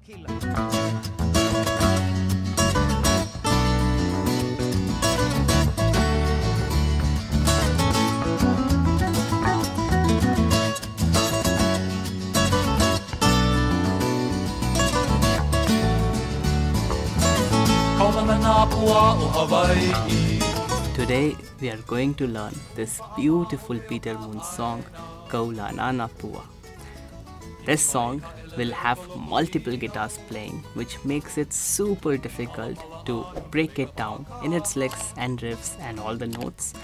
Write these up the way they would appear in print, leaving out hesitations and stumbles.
Kaulana Na Pua o Hawaii. Today we are going to learn this beautiful Peter Moon song, Kaulana Na Pua. This song will have multiple guitars playing, which makes it super difficult to break it down in its licks and riffs and all the notes.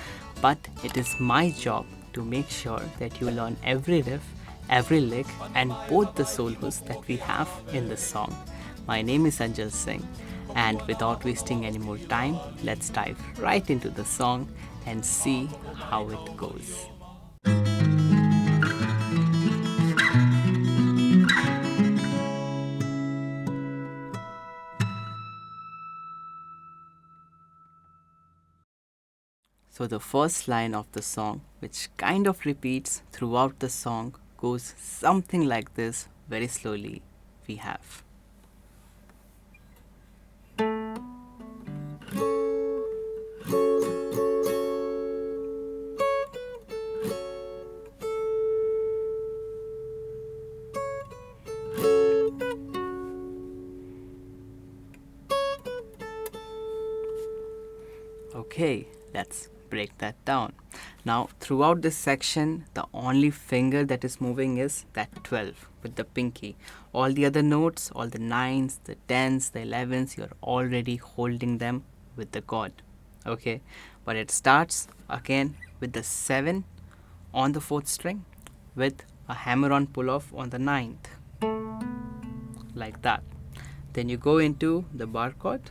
But it is my job to make sure that you learn every riff, every lick, and both the solos that we have in this song. My name is Anjal Singh, and without wasting any more time, let's dive right into the song and see how it goes. So the first line of the song, which kind of repeats throughout the song, goes something like this very slowly. We have. Okay, let's break that down. Now, throughout this section, the only finger that is moving is that 12 with the pinky. All the other notes, all the 9s, the 10s, the 11s, you're already holding them with the chord. Okay, but it starts again with the 7 on the 4th string with a hammer-on pull-off on the 9th, like that. Then you go into the bar chord,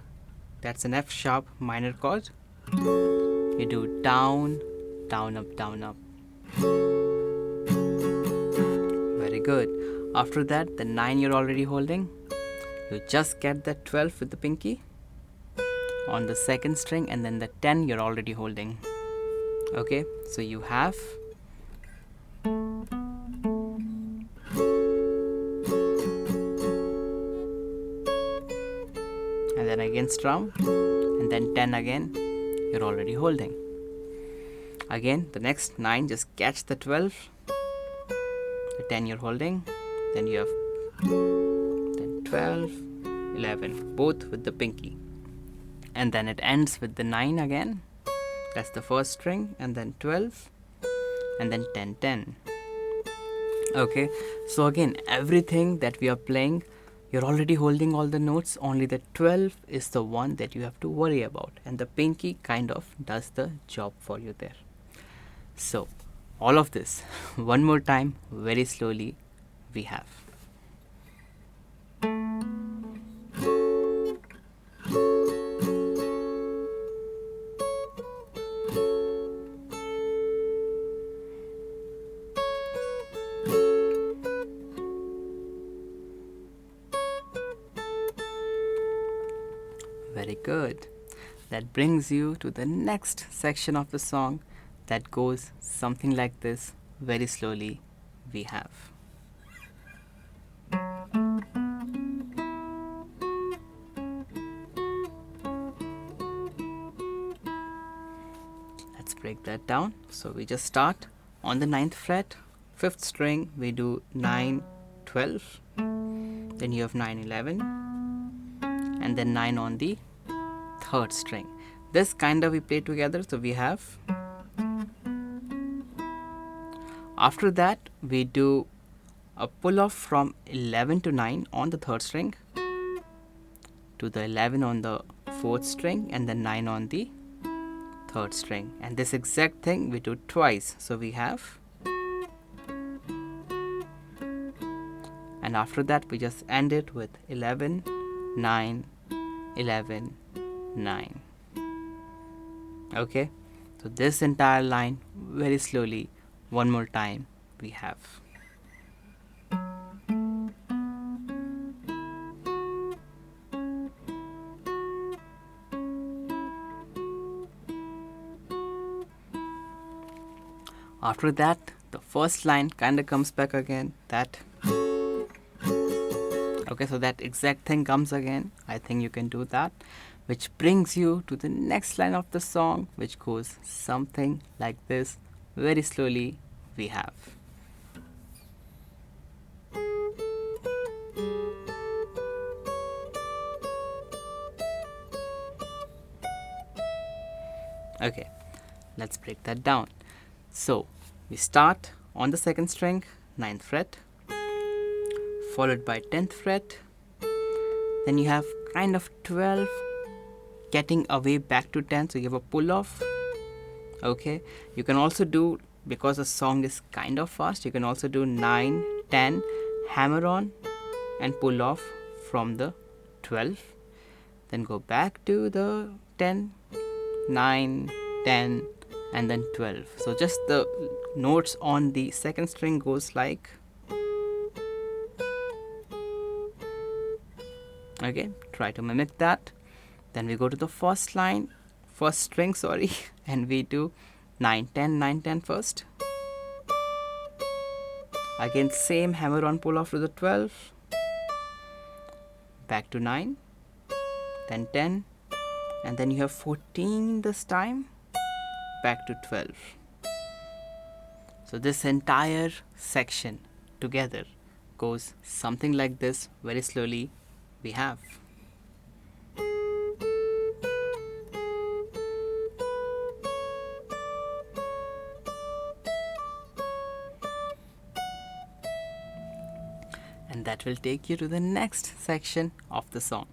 that's an F sharp minor chord. You do down, down, up, down, up. Very good. After that, the 9 you're already holding. You just get that 12 with the pinky on the 2nd string, and then the 10 you're already holding. Okay, so you have and then again strum, and then 10 again you're already holding. Again, the next 9, just catch the 12, the 10 you're holding, then you have then 12, 11, both with the pinky. And then it ends with the 9 again, that's the 1st string, and then 12, and then 10, 10. Okay, so again, everything that we are playing, you're already holding all the notes, only the 12 is the one that you have to worry about, and the pinky kind of does the job for you there. So, all of this, one more time, very slowly, we have. Very good. That brings you to the next section of the song that goes something like this, very slowly. We have. Let's break that down. So we just start on the 9th fret, 5th string, we do 9, 12, then you have 9, 11, and then 9 on the 3rd string. This kind of we play together, so we have. After that, we do a pull off from 11 to 9 on the 3rd string to the 11 on the 4th string, and then 9 on the 3rd string. And this exact thing we do twice, so we have. And after that, we just end it with 11, 9, 11, 9. Okay, so this entire line very slowly, one more time, we have. After that, the first line kind of comes back again, that. Okay, Okay, so that exact thing comes again. I think you can do that, which brings you to the next line of the song, which goes something like this. Very slowly we have. Okay, let's break that down. So we start on the 2nd string, 9th fret, followed by 10th fret. Then you have kind of 12 getting away back to 10, so you have a pull off. Okay, you can also do, because the song is kind of fast, you can also do 9, 10, hammer on and pull off from the 12, then go back to the 10, 9, 10 and then 12. So just the notes on the 2nd string goes like, okay, try to mimic that. Then we go to the first string, and we do 9, 10, 9, 10 first. Again, same hammer on pull off to the 12, back to 9, then 10, and then you have 14 this time, back to 12. So this entire section together goes something like this. Very slowly we have. And that will take you to the next section of the song.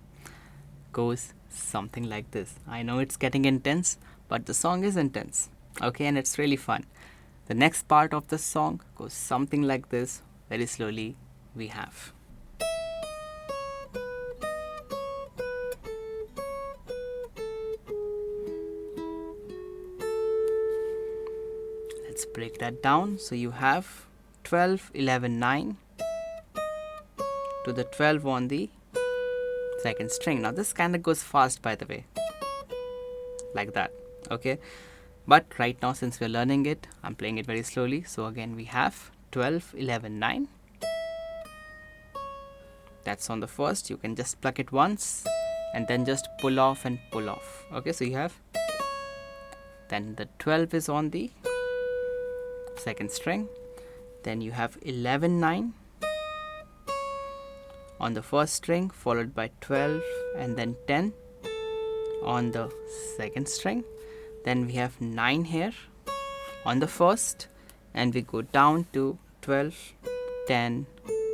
Goes something like this. I know it's getting intense, but the song is intense. Okay, and it's really fun. The next part of the song goes something like this. Very slowly we have. Let's break that down. So you have 12, 11, 9 to the 12 on the 2nd string. Now this kind of goes fast, by the way, like that. Okay, but right now, since we're learning it, I'm playing it very slowly. So again, we have 12, 11, 9. That's on the first. You can just pluck it once and then just pull off and pull off. Okay, so you have, then the 12 is on the 2nd string. Then you have 11, 9 on the 1st string, followed by 12 and then 10 on the 2nd string. Then we have 9 here on the 1st, and we go down to 12, 10,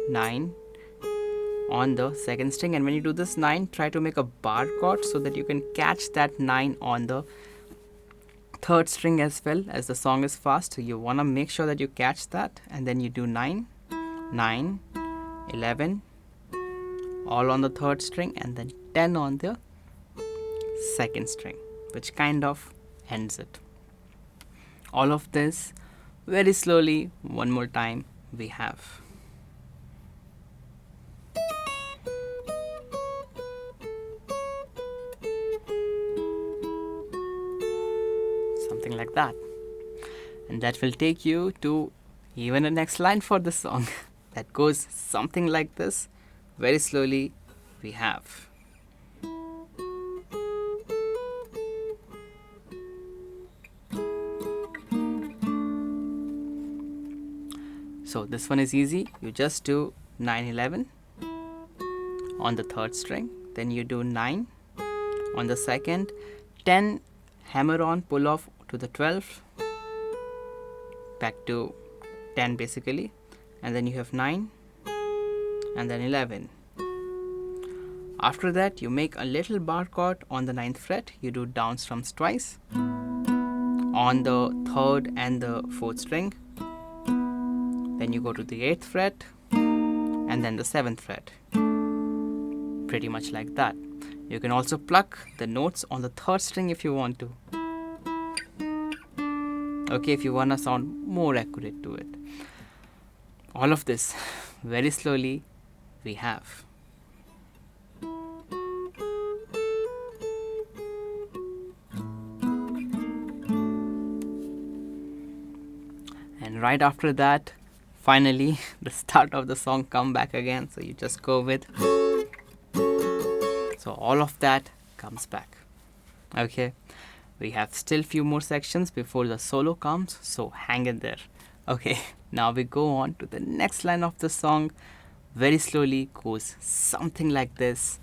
9 on the 2nd string. And when you do this 9, try to make a bar chord so that you can catch that 9 on the 3rd string as well, as the song is fast. So you want to make sure that you catch that, and then you do 9, 9, 11 all on the 3rd string, and then 10 on the 2nd string, which kind of ends it. All of this very slowly, one more time we have. Something like that. And that will take you to even the next line for the song that goes something like this. Very slowly we have. So this one is easy. You just do 9, 11 on the 3rd string. Then you do 9 on the 2nd, 10 hammer on, pull off to the 12, back to 10 basically, and then you have 9 and then 11. After that, you make a little bar chord on the 9th fret. You do down strums twice on the 3rd and the 4th string. Then you go to the 8th fret and then the 7th fret. Pretty much like that. You can also pluck the notes on the 3rd string if you want to. Okay, if you want to sound more accurate to it. All of this very slowly we have. And right after that, finally the start of the song come back again. So you just go with So all of that comes back. Okay, we have still few more sections before the solo comes, so hang in there. Okay, now we go on to the next line of the song. Very slowly goes something like this.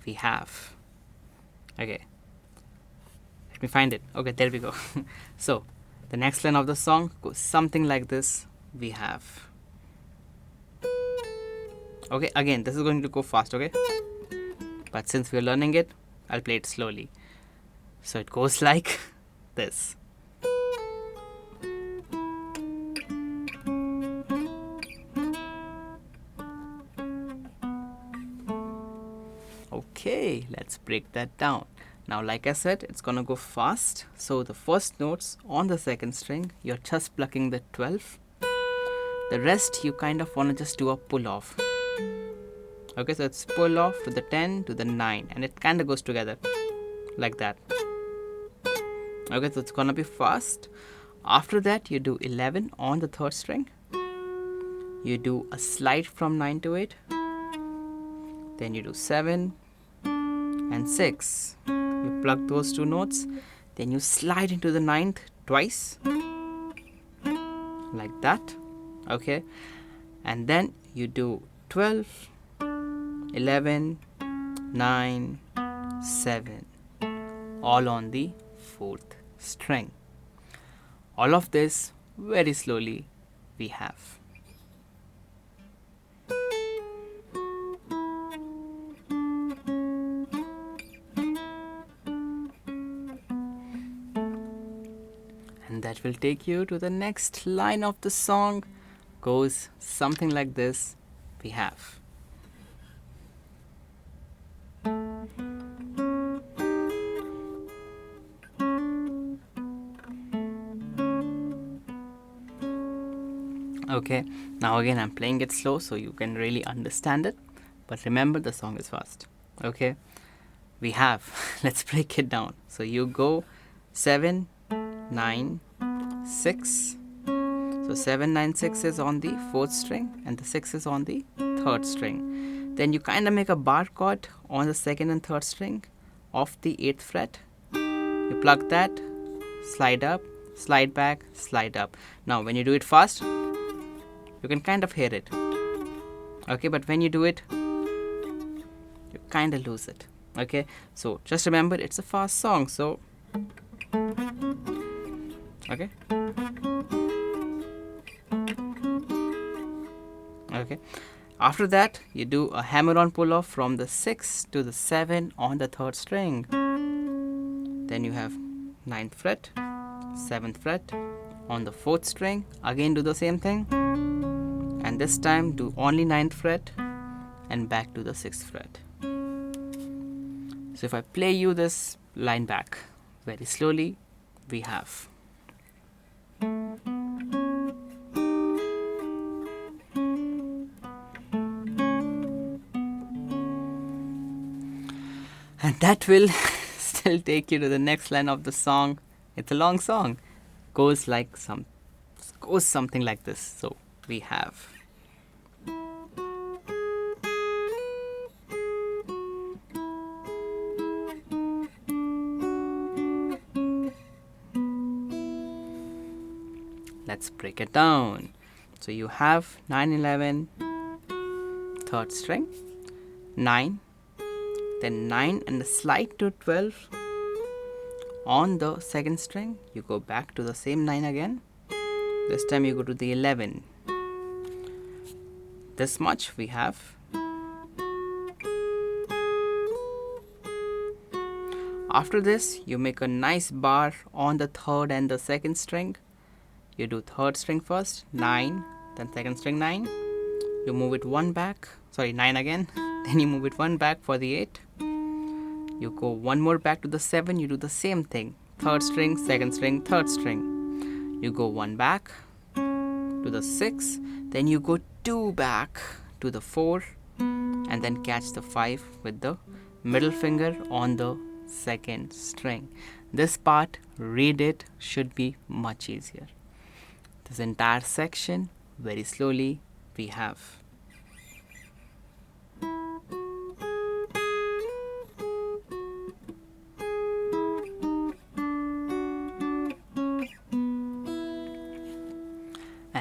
We have, okay, let me find it. Okay, there we go. So the next line of the song goes something like this. We have, okay, again this is going to go fast, okay, but since we're learning it, I'll play it slowly. So it goes like this. Okay, let's break that down. Now, like I said, it's gonna go fast. So the first notes on the second string, you're just plucking the 12. The rest, you kind of wanna just do a pull off. Okay, so it's pull off to the 10 to the 9, and it kind of goes together like that. Okay, so it's gonna be fast. After that, you do 11 on the third string. You do a slide from 9 to 8. Then you do 7 and 6. You pluck those two notes. Then you slide into the 9th twice. Like that. Okay. And then you do 12, 11, 9, 7. All on the 4th string. All of this very slowly we have. And that will take you to the next line of the song. Goes something like this. We have. Okay, now again I'm playing it slow so you can really understand it. But remember, the song is fast. Okay, we have, let's break it down. So you go 7, 9, 6. So 7, 9, 6 is on the 4th string and the 6 is on the 3rd string. Then you kind of make a bar chord on the 2nd and 3rd string of the 8th fret. You pluck that, slide up, slide back, slide up. Now when you do it fast, you can kind of hear it. Okay, but when you do it, you kind of lose it. Okay, so just remember it's a fast song. So, okay. Okay. After that, you do a hammer-on pull-off from the 6 to the 7 on the 3rd string. Then you have 9th fret, 7th fret on the 4th string. Again do the same thing. And this time do only 9th fret and back to the 6th fret. So if I play you this line back very slowly, we have. And that will still take you to the next line of the song. It's a long song. Goes something like this. So we have. Let's break it down. So you have 9, 11, 3rd string, 9, then 9 and a slide to 12 on the 2nd string. You go back to the same 9 again. This time you go to the 11. This much we have. After this, you make a nice bar on the 3rd and the 2nd string. You do 3rd string first, 9, then 2nd string 9. You move it 1 back, 9 again. Then you move it 1 back for the 8. You go 1 more back to the 7. You do the same thing, 3rd string, 2nd string, 3rd string. You go 1 back to the 6. Then you go 2 back to the 4. And then catch the 5 with the middle finger on the 2nd string. This part, read it, should be much easier. This entire section, very slowly, we have.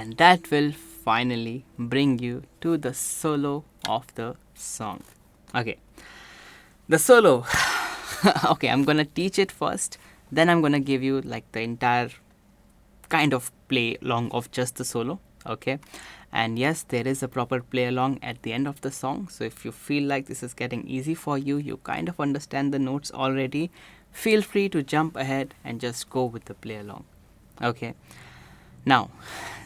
and that will finally bring you to the solo of the song. Okay, the solo. Okay, I'm gonna teach it first, then I'm gonna give you like the entire kind of play along of just the solo. Okay, and yes, there is a proper play along at the end of the song, so if you feel like this is getting easy for you, you kind of understand the notes already, feel free to jump ahead and just go with the play along. Okay, now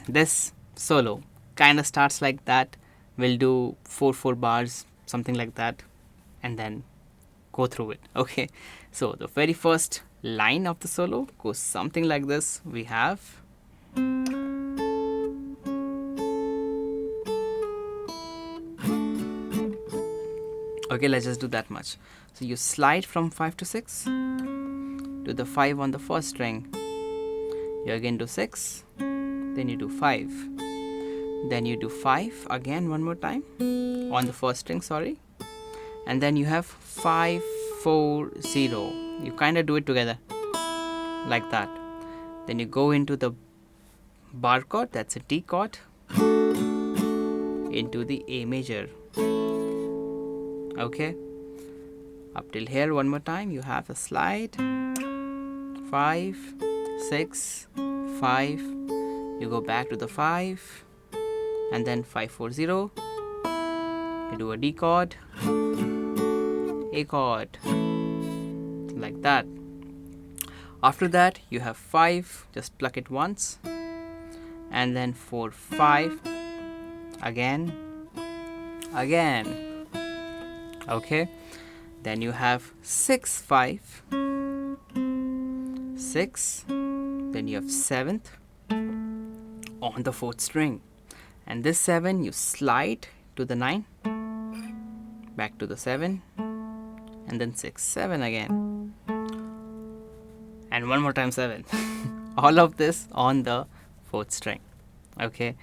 this solo kind of starts like that. We'll do 4 bars, something like that, and then go through it. Okay, so the very first line of the solo goes something like this. We have okay, let's just do that much. So you slide from 5 to 6 to the 5 on the first string, you again do 6, then you do 5, then you do 5 again one more time on the first string, sorry, and then you have 5 4 0. You kind of do it together like that. Then you go into the bar chord, that's a D chord, into the A major. Okay, up till here one more time. You have a slide 5 6 5, you go back to the 5 and then 5 4 0, you do a D chord, A chord, like that. After that you have 5, just pluck it once, and then 4 5 again. Okay, then you have 6 5 6, then you have 7th on the 4th string, and this 7 you slide to the 9, back to the 7, and then 6 7 again, and one more time 7. All of this on the 4th string. Okay,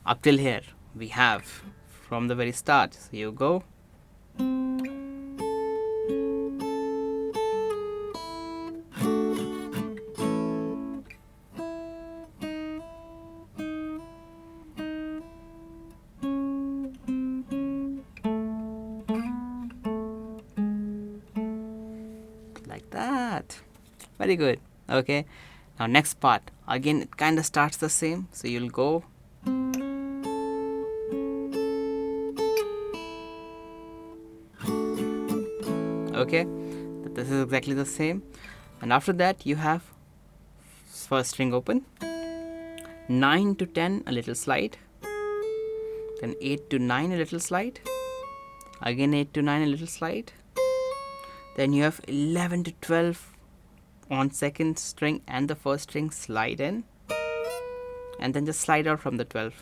up till here we have from the very start. So you go like that. Very good. Okay, now next part, again it kind of starts the same, so you'll go okay, this is exactly the same, and after that you have first string open, 9 to 10 a little slide, then 8 to 9 a little slide, again 8 to 9 a little slide, then you have 11 to 12 on second string and the first string, slide in, and then just slide out from the 12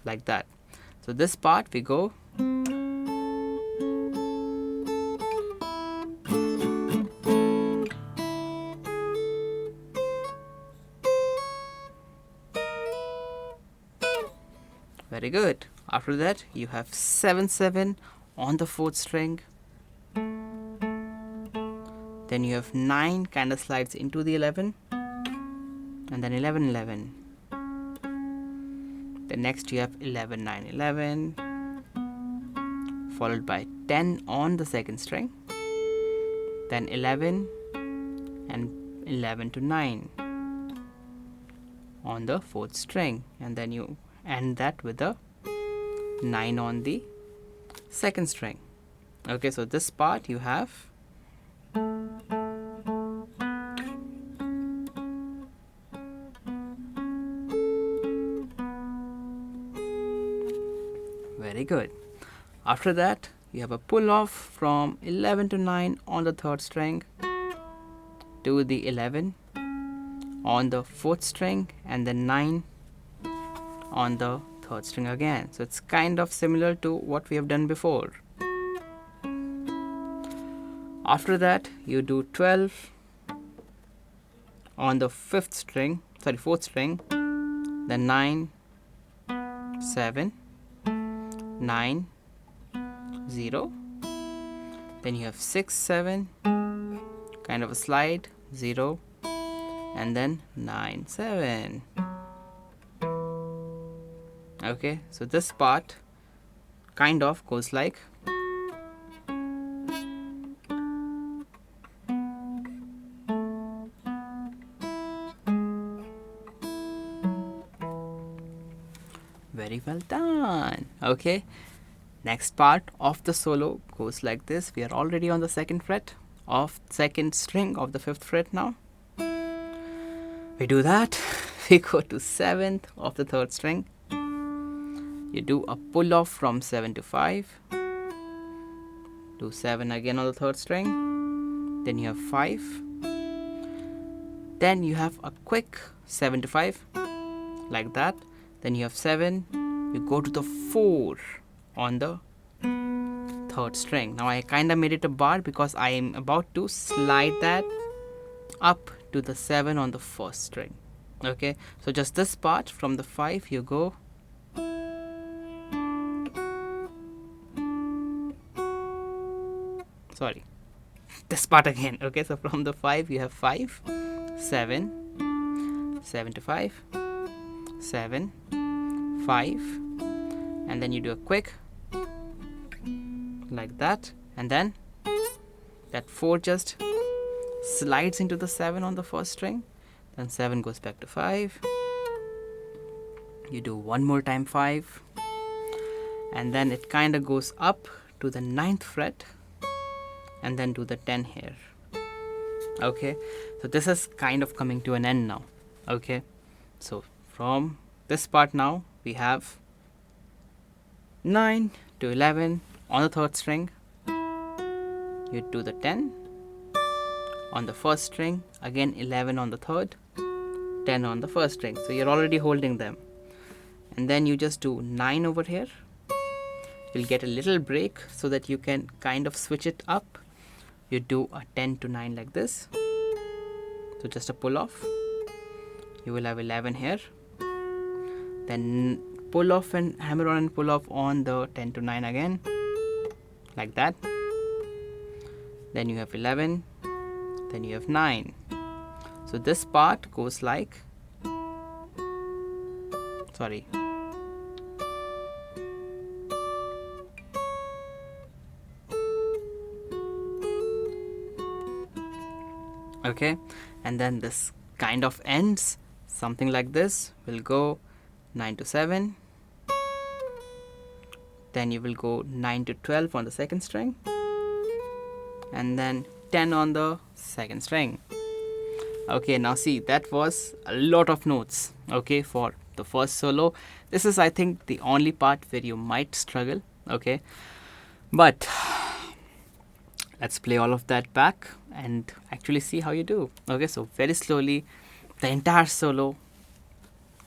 like that. So this part we go very good. After that you have 7 7 on the 4th string, then you have 9 kind of slides into the 11, and then 11 11. Then next you have 11 9 11, followed by 10 on the second string, then 11 and 11 to 9 on the 4th string, and then you end that with a 9 on the second string. Okay, so this part you have very good. After that you have a pull off from 11 to 9 on the 3rd string to the 11 on the 4th string, and then 9 on the 3rd string again. So it's kind of similar to what we have done before. After that you do 12 on the 4th string, then 9 7 9 0, then you have 6 7 kind of a slide 0, and then 9 7. Okay, so this part kind of goes like very well done. Okay, next part of the solo goes like this. We are already on the 2nd fret of 2nd string of the 5th fret now. We do that. We go to 7th of the 3rd string. You do a pull off from 7 to 5. Do 7 again on the 3rd string. Then you have 5. Then you have a quick 7 to 5 like that. Then you have 7. You go to the 4 on the 3rd string. Now I kind of made it a bar because I am about to slide that up to the 7 on the 1st string. Okay, so just this part from the 5 you go sorry, this part again. Okay, so from the 5 you have 5, 7, 7 to 5, 7, 5, and then you do a quick like that, and then that 4 just slides into the 7 on the 1st string. Then 7 goes back to 5. You do one more time 5, and then it kind of goes up to the 9th fret, and then do the 10 here. Okay, so this is kind of coming to an end now. Okay, so from this part now we have 9 to 11 on the 3rd string. You do the 10 on the 1st string, again 11 on the 3rd, 10 on the 1st string. So you're already holding them, and then you just do 9 over here. You'll get a little break so that you can kind of switch it up. You do a 10 to 9 like this, so just a pull off. You will have 11 here, then pull off and hammer on and pull off on the 10 to 9 again like that. Then you have 11, then you have 9. So this part goes like, sorry, okay, and then this kind of ends something like this. We'll go 9 to 7, then you will go 9 to 12 on the 2nd string, and then 10 on the 2nd string. Okay, now see, that was a lot of notes, okay, for the first solo. This is, I think, the only part where you might struggle, okay, but let's play all of that back and actually see how you do. Okay, so very slowly the entire solo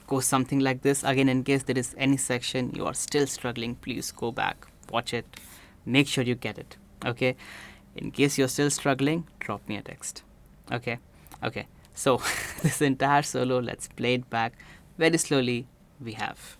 goes something like this. Again, in case there is any section you are still struggling, please go back, watch it, make sure you get it. Okay, in case you're still struggling, drop me a text. Okay, so this entire solo, let's play it back very slowly. We have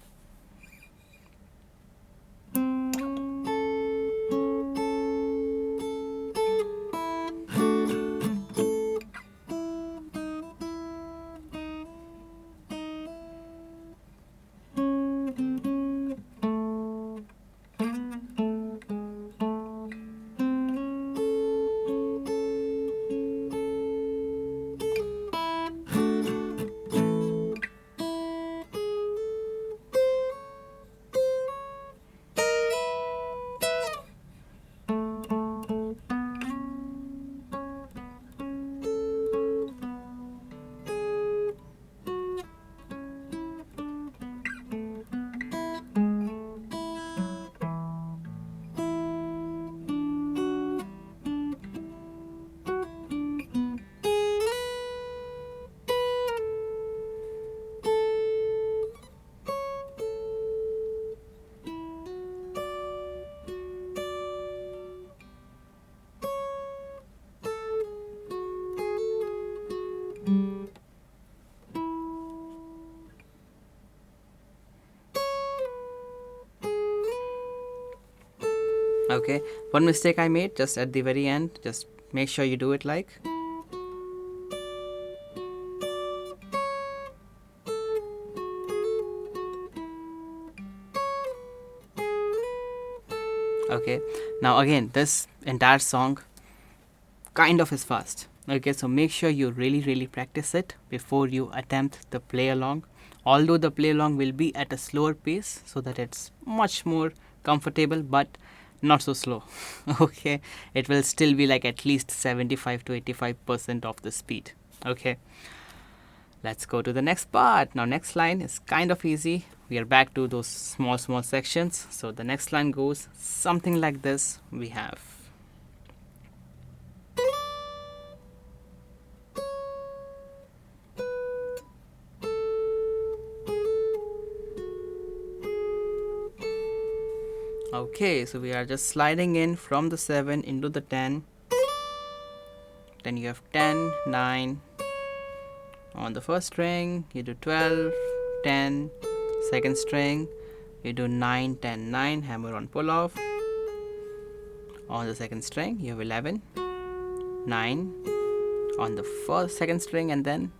okay. One mistake I made just at the very end, just make sure you do it like. Now again, this entire song kind of is fast. Okay, so make sure you really practice it before you attempt the play along. Although the play along will be at a slower pace so that it's much more comfortable, but not so slow. Okay, it will still be like at least 75 to 85% of the speed. Okay, let's go to the next part. Now next line is kind of easy. We are back to those small sections. So the next line goes something like this. We have okay, so we are just sliding in from the 7 into the 10. Then you have 10, 9 on the first string, you do 12, 10, second string, you do 9, 10, 9, hammer on pull off. On the second string, you have 11, 9 on the second string, and then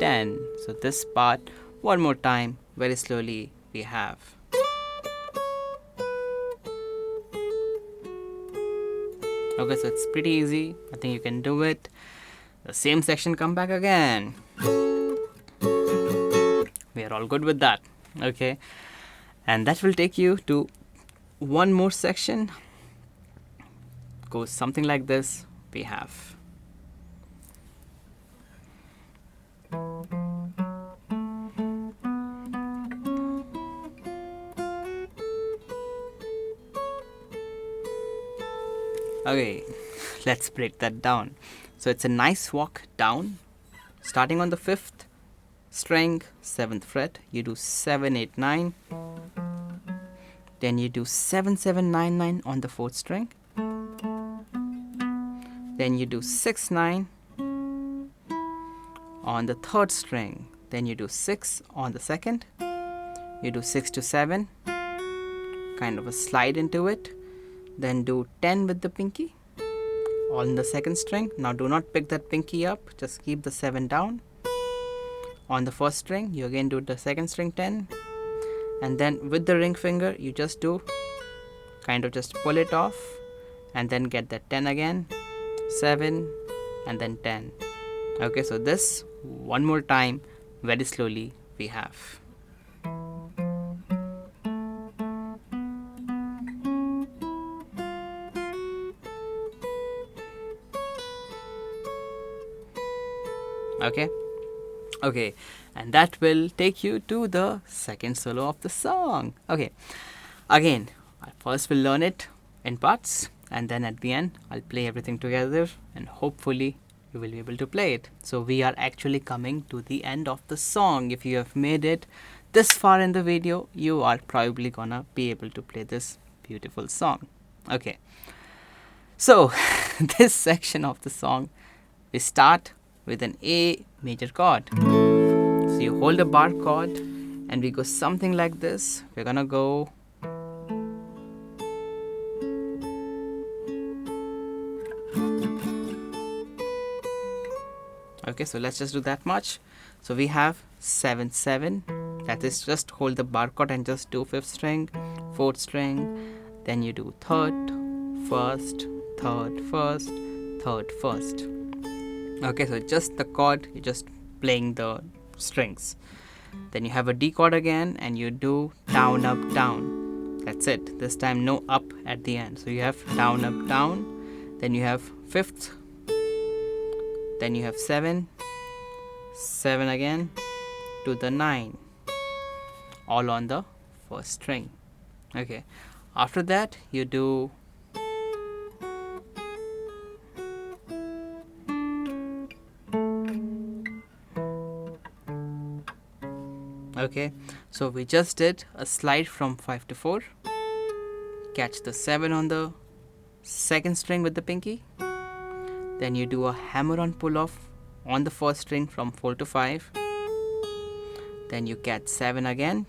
10. So this part, one more time, very slowly, we have. Okay, so it's pretty easy. I think you can do it. The same section, come back again. We are all good with that. Okay, and that will take you to one more section. Goes something like this. We have okay, let's break that down. So it's a nice walk down, starting on the 5th string, 7th fret. You do 7, 8, 9. Then you do 7, 7, 9, 9 on the 4th string. Then you do 6, 9 on the 3rd string. Then you do 6 on the 2nd. You do 6 to 7, kind of a slide into it. Then do 10 with the pinky on the 2nd string. Now do not pick that pinky up, just keep the 7 down. On the 1st string, you again do the 2nd string 10, and then with the ring finger you just do kind of just pull it off and then get that 10 again, 7, and then 10. Okay, so this one more time very slowly we have. Okay, and that will take you to the second solo of the song. Okay, again, I first will learn it in parts, and then at the end I'll play everything together, and hopefully you will be able to play it. So we are actually coming to the end of the song. If you have made it this far in the video, you are probably gonna be able to play this beautiful song. Okay, so this section of the song, we start with an A major chord. So you hold a bar chord and we go something like this. We're gonna go okay, so let's just do that much. So we have 7, 7. That is, just hold the bar chord and just do 5th string, 4th string, then you do 3rd, 1st, 3rd, 1st, 3rd, 1st. Okay, so just the chord, you're just playing the strings. Then you have a D chord again and you do down, up, down. That's it. This time no up at the end. So you have down, up, down. Then you have 5th. Then you have 7, 7 again to the 9. All on the 1st string. Okay. After that you do okay, so we just did a slide from 5 to 4, catch the 7 on the 2nd string with the pinky, then you do a hammer on pull off on the 1st string from 4 to 5, then you catch 7 again,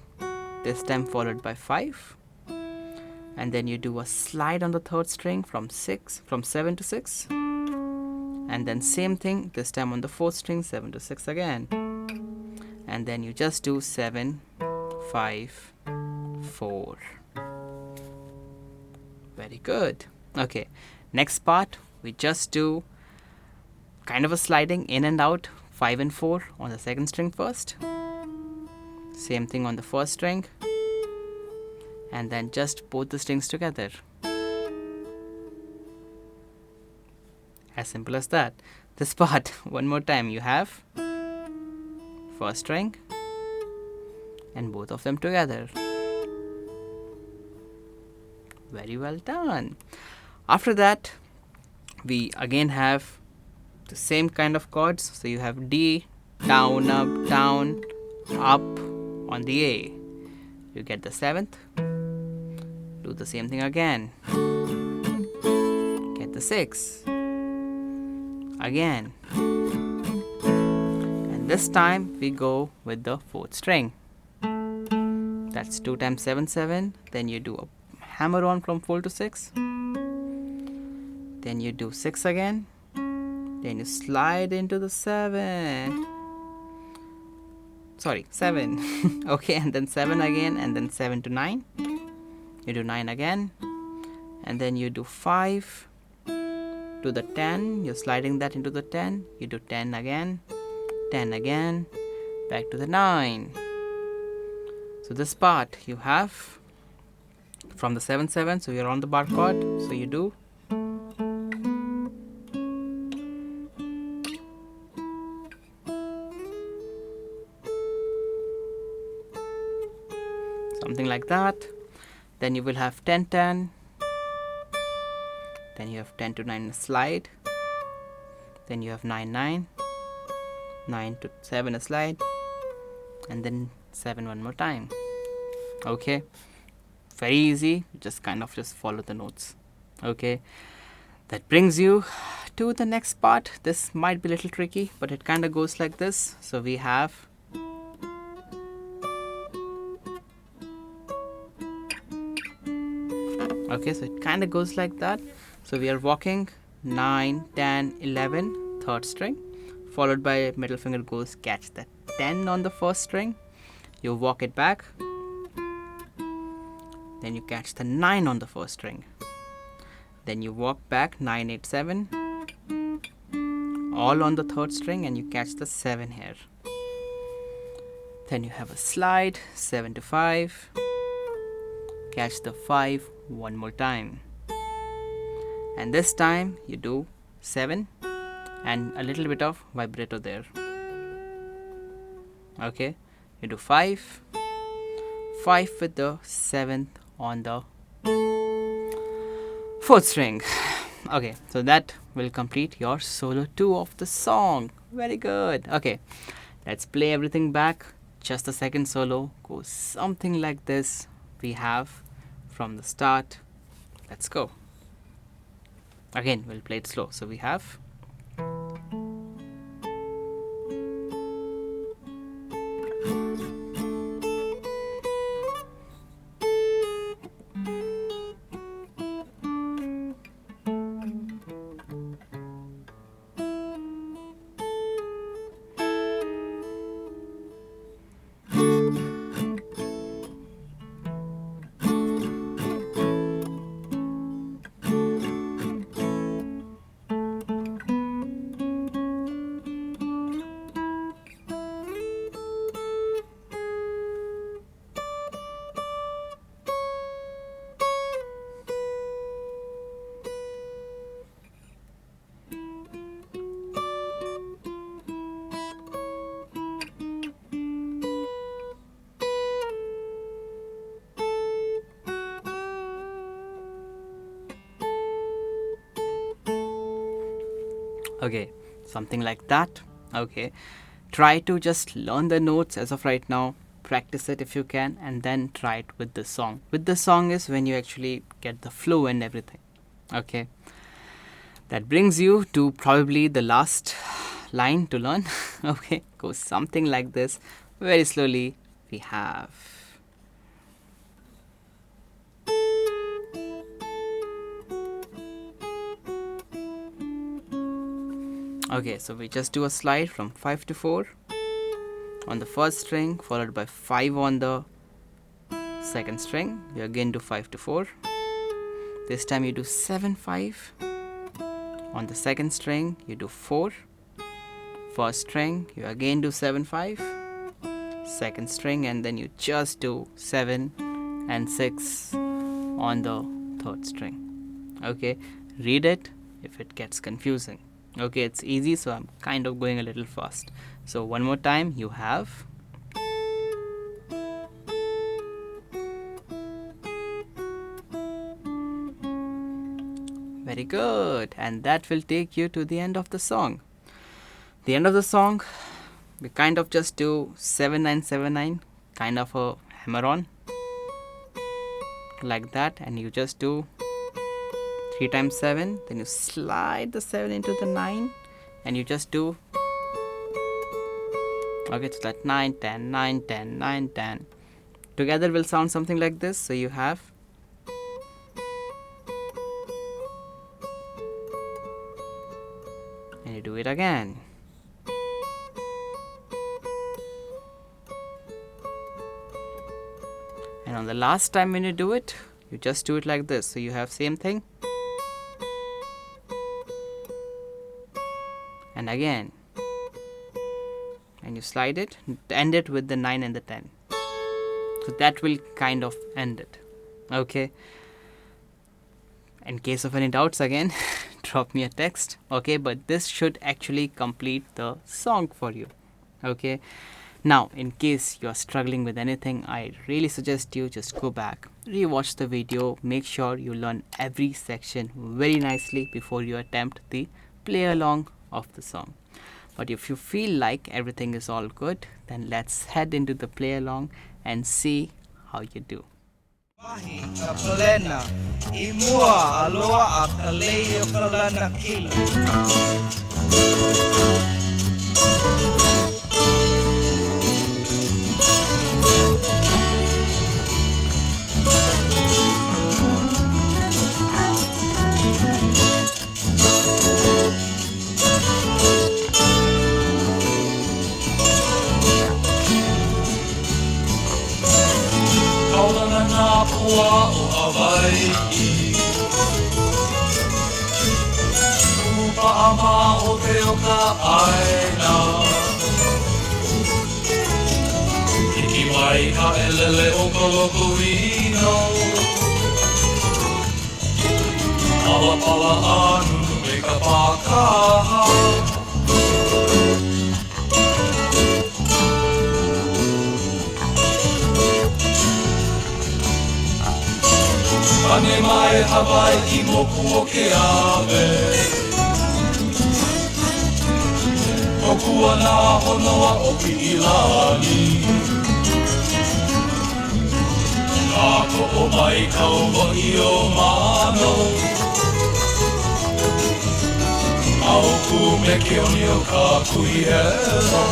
this time followed by 5, and then you do a slide on the 3rd string from 7 to 6, and then same thing, this time on the 4th string, 7 to 6 again. And then you just do 7, 5, 4. Very good. Okay, next part we just do kind of a sliding in and out, 5 and 4 on the second string first. Same thing on the first string. And then just both the strings together. As simple as that. This part, one more time, you have first string and both of them together. Very well done. After that, we again have the same kind of chords. So you have D, down, up on the A. You get the 7th. Do the same thing again. Get the 6th. Again. And this time we go with the 4th string. That's 2 times 7, 7. Then you do a hammer on from 4 to 6. Then you do 6 again. Then you slide into the 7. Sorry, 7. Okay, and then 7 again, and then 7 to 9. You do 9 again. And then you do 5 to the 10. You're sliding that into the 10. You do 10 again. 10 again. Back to the 9. So this part you have from the 7 7. So you're on the bar chord. So you do something like that. Then you will have 10 10. Then you have 10 to 9 a slide. Then you have 9 9. 9 to 7 a slide. And then 7 one more time. Okay, very easy. Just kind of just follow the notes. Okay, that brings you to the next part. This might be a little tricky, but it kind of goes like this. So we have okay, so it kind of goes like that. So we are walking 9 10 11 third string, followed by middle finger goes catch that 10 on the first string. You walk it back. Then you catch the 9 on the first string. Then you walk back 9 8 7, all on the third string, and you catch the 7 here. Then you have a slide 7 to 5, catch the 5 one more time, and this time you do 7 and a little bit of vibrato there. Okay, you do 5 with the 7th on the 4th string. Okay, so that will complete your solo 2 of the song. Very good. Okay, let's play everything back. Just the second solo goes something like this. We have from the start. Let's go. Again, we'll play it slow. So we have okay, something like that. Okay, try to just learn the notes as of right now, practice it if you can, and then try it with the song. With the song is when you actually get the flow and everything. Okay, that brings you to probably the last line to learn. Okay, goes something like this. Very slowly we have okay, so we just do a slide from 5 to 4 on the first string, followed by 5 on the second string. We again do 5 to 4. This time you do 7 5. On the second string you do 4. First string you again do 7 5. Second string, and then you just do 7 and 6 on the third string. Okay, read it if it gets confusing. Okay, it's easy, so I'm kind of going a little fast. So one more time, you have very good, and that will take you to the end of the song. The end of the song, we kind of just do 7 9 7 9, kind of a hammer on like that, and you just do 3 times 7, then you slide the 7 into the 9, and you just do, okay, so that 9 10 9 10 9 10 together will sound something like this. So you have and you do it again. And on the last time when you do it, you just do it like this. So you have same thing. And again. And you slide it, end it with the 9 and the 10. So that will kind of end it. Okay. In case of any doubts, again, drop me a text. Okay, but this should actually complete the song for you. Okay. Now, in case you are struggling with anything, I really suggest you just go back, rewatch the video, make sure you learn every section very nicely before you attempt the play along of the song. But if you feel like everything is all good, then let's head into the play along and see how you do. Kaulana Na Pua o Hawaii. Upa ama o te oka aina. Iki mai ka elele o koloko ino. Awa pala anu me ka pakaha. Ane mai Hawaii ki moku o ke ave. Kokua na honoa o ki ilani. Kako o mai kaua I o mano. Auku me ke oni o ka kui hela.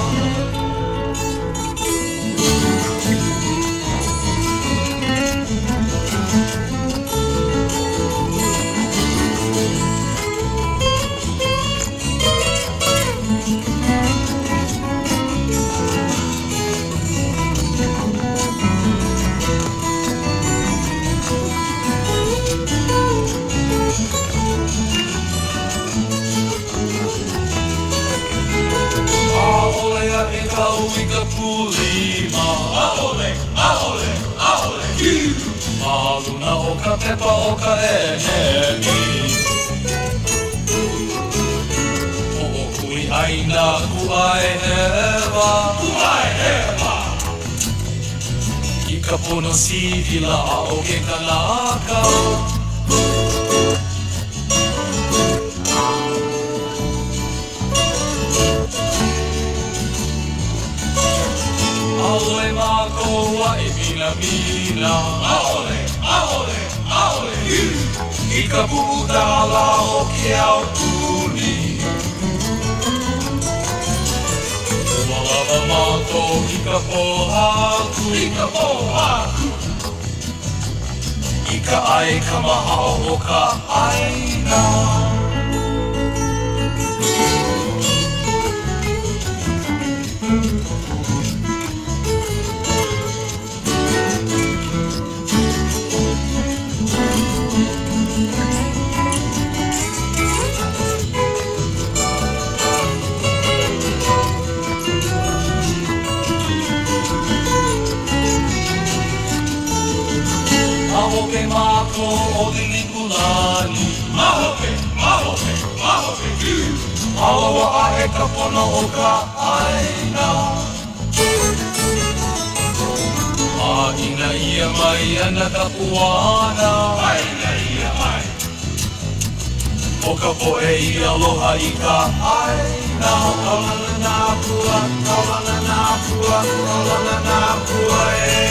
Ika pulima Aole, aole, aole Maluna o ka pepa o ka enemi O kui aina kuai hewa Kuai hewa Ika pono sivila o ke kanaka Aole makoa e mina mina Aole, aole, aole Ika putala o ke au tuni Umalava mato ika pohaku Ika pohaku Ika ai kamahao o ka aina Aua e ka pono o ka aina. A ina ia mai ana ka puana. Aina ia mai. O ka poe I aloha I ka aina. Kaulana na pua, kaulana na pua, kaulana na pua e.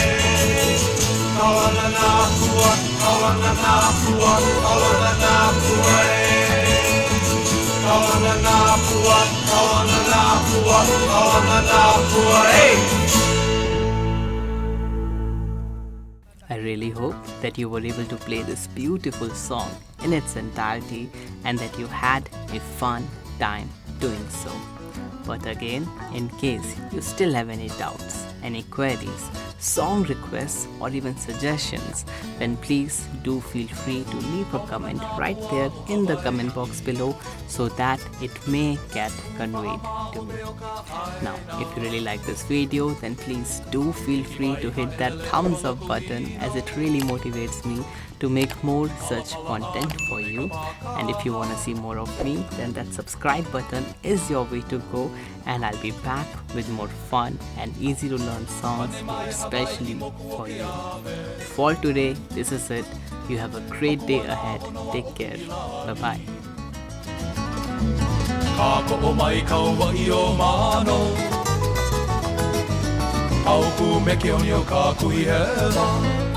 Kaulana na pua, kaulana na pua, kaulana na pua e. Kaulana na pua, kaulana na pua, kaulana na pua e. I really hope that you were able to play this beautiful song in its entirety and that you had a fun time doing so. But again, in case you still have any doubts, any queries, song requests or even suggestions, then please do feel free to leave a comment right there in the comment box below so that it may get conveyed to me. Now, if you really like this video, then please do feel free to hit that thumbs up button as it really motivates me to make more such content for you. And if you want to see more of me, then that subscribe button is your way to go, and I'll be back with more fun and easy to learn songs especially for you. For today, this is it. You have a great day ahead. Take care. Bye bye. Ka ko'o mai kaua'i o mano. Au ku me ke oni o ka kuhi hela.